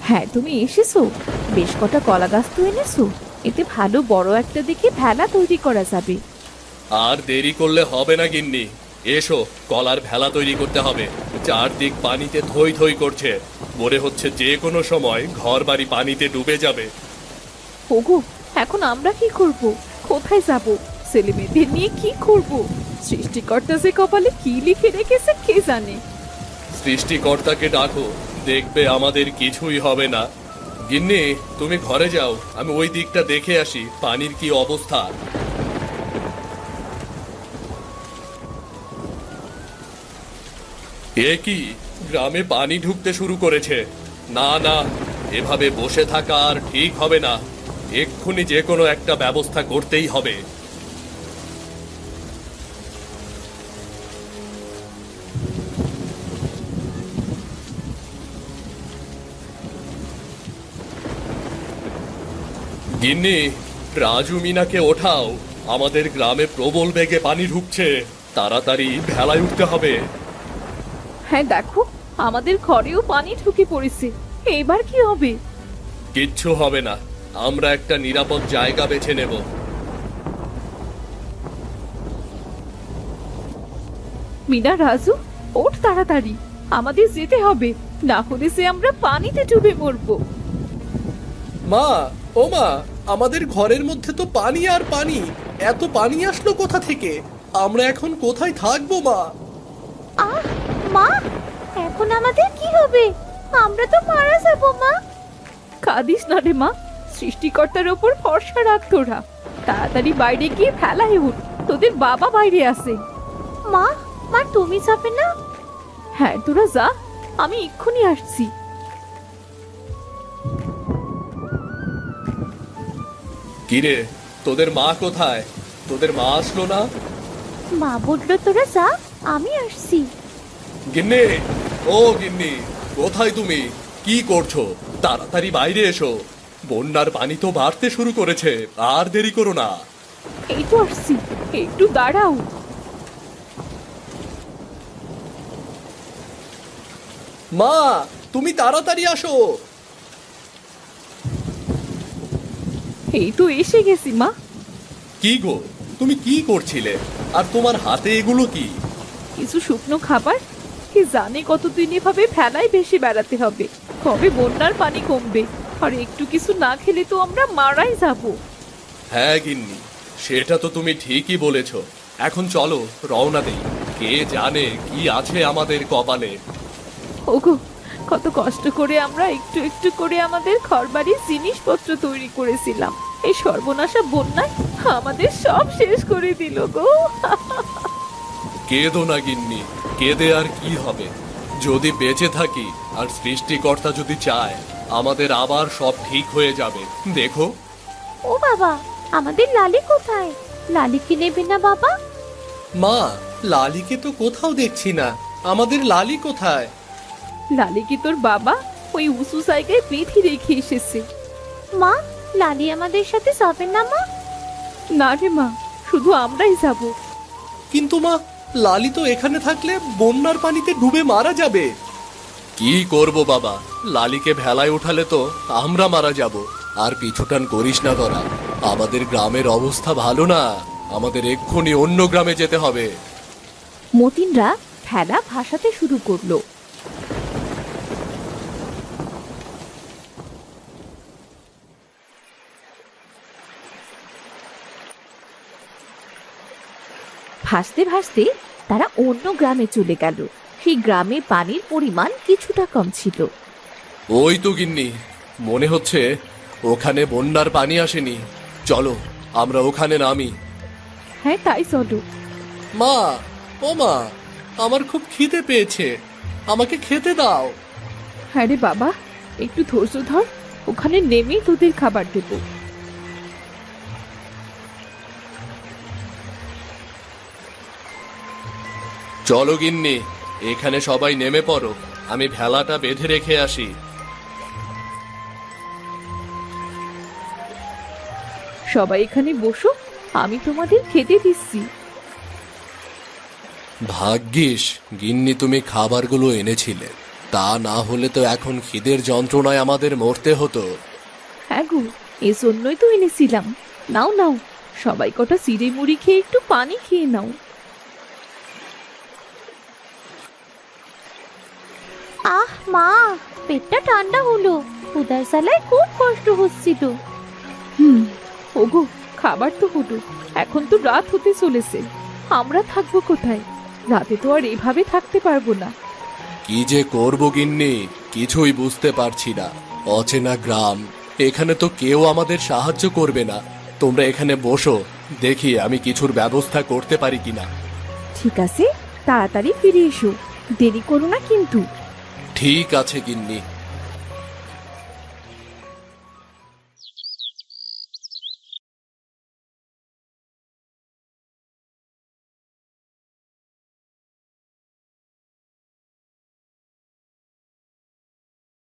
হ্যাঁ, তুমি এসেছো। বেশ কটা কলা গাছ তো এনেছো। এতে ভালো বড় একটা দেখে ভেলা তৈরি করা যাবে। আর দেরি করলে হবে না গিন্নি। এসো, কলার ভেলা তৈরি করতে হবে। চারদিক পানিতে থই থই করছে, মনে হচ্ছে যে কোনো সময় ঘর বাড়ি পানিতে ডুবে যাবে। ওগো, এখন আমরা কি করব? কোথায় যাব? ছেলে মেয়েদের নিয়ে কি করব? সৃষ্টিকর্তা যে কপালে কি লিখে রেখেছে কে জানে। সৃষ্টিকর্তাকে ডাকো, দেখবে আমাদের কিছুই হবে না। গিন্নি, তুমি ঘরে যাও, আমি ওই দিকটা দেখে আসি পানির কি অবস্থা। এ কি, গ্রামে পানি ঢুকতে শুরু করেছে। না না, এভাবে বসে থাকা আর ঠিক হবে না। এক্ষুনি যে কোনো একটা ব্যবস্থা করতেই হবে। গিন্নি, রাজু মিনাকে ওঠাও। আমাদের গ্রামে প্রবল বেগে পানি ঢুকছে, তাড়াতাড়ি ভেলায় উঠতে হবে। হ্যাঁ দেখো, আমাদের ঘরেও পানি ঢুকে পড়েছে। এবার কি হবে? কিচ্ছু হবে না, আমরা একটা নিরাপদ জায়গা বেছে নেব। মিনা, রাজু, ওঠ তাড়াতাড়ি। আমাদের যেতে হবে, না হলে সে আমরা পানিতে ডুবে মরবো। মা, ও মা, আমাদের ঘরের মধ্যে তো পানি আর পানি। এত পানি আসলো কোথা থেকে? আমরা এখন কোথায় থাকবো মা? আহ, মা, এখন আমাদের কি হবে? আমরা তো মারা যাব মা। কাঁদিস না রে মা, সৃষ্টিকর্তার ওপর ভরসা রাখ তোরা। তাড়াতাড়ি বাইরে গিয়ে ফেলায় উঠ, তোদের বাবা বাইরে আসে। মা, মা তুমি যাবে না? হ্যাঁ, তোরা যা, আমি এক্ষুনি আসছি। কিরে, তোদের মা কোথায়? তোদের মা আসলো না? মা বললো তোরা যা, আমি আসছি। গিন্নি, ও গিন্নি, কোথায় তুমি? কি করছো? তাড়াতাড়ি বাইরে এসো। বন্যার পানি তো বাড়তে শুরু করেছে, আর দেরি করো না। এই তো আসছি, একটু দাঁড়াও। মা, তুমি তাড়াতাড়ি আসো। এই তো এসে গেছি মা। কি গো, তুমি কি করছিলে? আর তোমার হাতে এগুলো কি? কিছু শুকনো খাবার। কে জানে কতদিন এভাবে ফেলায় ভেসে বেড়াতে হবে, কবে বন্যার পানি কমবে। আর একটু কিছু না খেলে তো আমরা মারাই যাব। হ্যাঁ গিন্নি, সেটা তো তুমি ঠিকই বলেছ। এখন চলো রওনা দেই। কে জানে কি আছে আমাদের কপালে। ওগো, কত কষ্ট করে আমরা একটু একটু করে আমাদের ঘরবাড়ির জিনিসপত্র তৈরি করেছিলাম। এই সর্বনাশা বন্যায় আমাদের সব শেষ করে দিল গো। কেঁদো না গিন্নি, কেঁদে আর কি হবে? যদি বেঁচে থাকি আর সৃষ্টিকর্তা যদি চায়, আমাদের আবার সব ঠিক হয়ে যাবে। দেখো। ও বাবা, আমাদের লালি কোথায়? লালিকে নেবে না বাবা? মা, লালিকে তো কোথাও দেখছি না। আমাদের লালি কোথায়? লালি কি তোর বাবা ওই উঁচু জায়গায় বেঁধে রেখে এসেছে। মা, লালি আমাদের সাথে যাবে না মা? না রে মা, শুধু আমরাই যাব। কিন্তু মা, লালি তো এখানে থাকলে বন্যার পানিতে ডুবে মারা যাবে। কি করব বাবা, লালিকে ভেলায় উঠালে তো আমরা মারা যাব। আর পিছুটান করিস না তোরা, আমাদের গ্রামের অবস্থা ভালো না। আমাদের এক্ষুনি অন্য গ্রামে যেতে হবে। মতিনরা ভেলা ভাসাতে শুরু করলো। ভাসতে ভাসতে তারা অন্য গ্রামে চলে গেল। সেই গ্রামে পানির পরিমাণ কিছুটা কম ছিল। ওই তো গিন্নি, মনে হচ্ছে ওখানে বন্যার পানি আসেনি। চলো আমরা ওখানে নামি। হ্যাঁ, তাই চলো। মা, ও মা, আমার খুব খিদে পেয়েছে, আমাকে খেতে দাও। হ্যাঁ রে বাবা, একটু ধৈর্য ধর, ওখানে নেমেই তোদের খাবার দেবো। চলো গিন্নি, এখানে সবাই নেমে পড়ো, আমি ভেলাটা বেঁধে রেখে আসি। সবাই এখানে বসো, আমি তোমাদের খেতে দিচ্ছি। ভাগ্যিস গিন্নি তুমি খাবারগুলো এনেছিলে, তা না হলে তো এখন খিদের যন্ত্রণায় আমাদের মরতে হতো। হ্যাঁ গো, এজন্যই তো এনেছিলাম। নাও নাও, সবাই কটা চিড়ে মুড়ি খেয়ে একটু পানি খেয়ে নাও। আহ মা, পেটটা ঠান্ডা হলো। ক্ষুধার জ্বালায় খুব কষ্ট হচ্ছিল। ওগো, খাবার তো হলো, এখন তো রাত হতে চলেছে। আমরা থাকবো কোথায়? রাতে তো আর এভাবে থাকতে পারবো না। কি যে করব গিন্নি, কিছুই বুঝতে পারছি না। অচেনা গ্রাম, এখানে তো কেউ আমাদের সাহায্য করবে না। তোমরা এখানে বসো, দেখি আমি কিছুর ব্যবস্থা করতে পারি কিনা। ঠিক আছে, তাড়াতাড়ি ফিরে এসো, দেরি করো না কিন্তু। ঠিক আছে গিন্নি।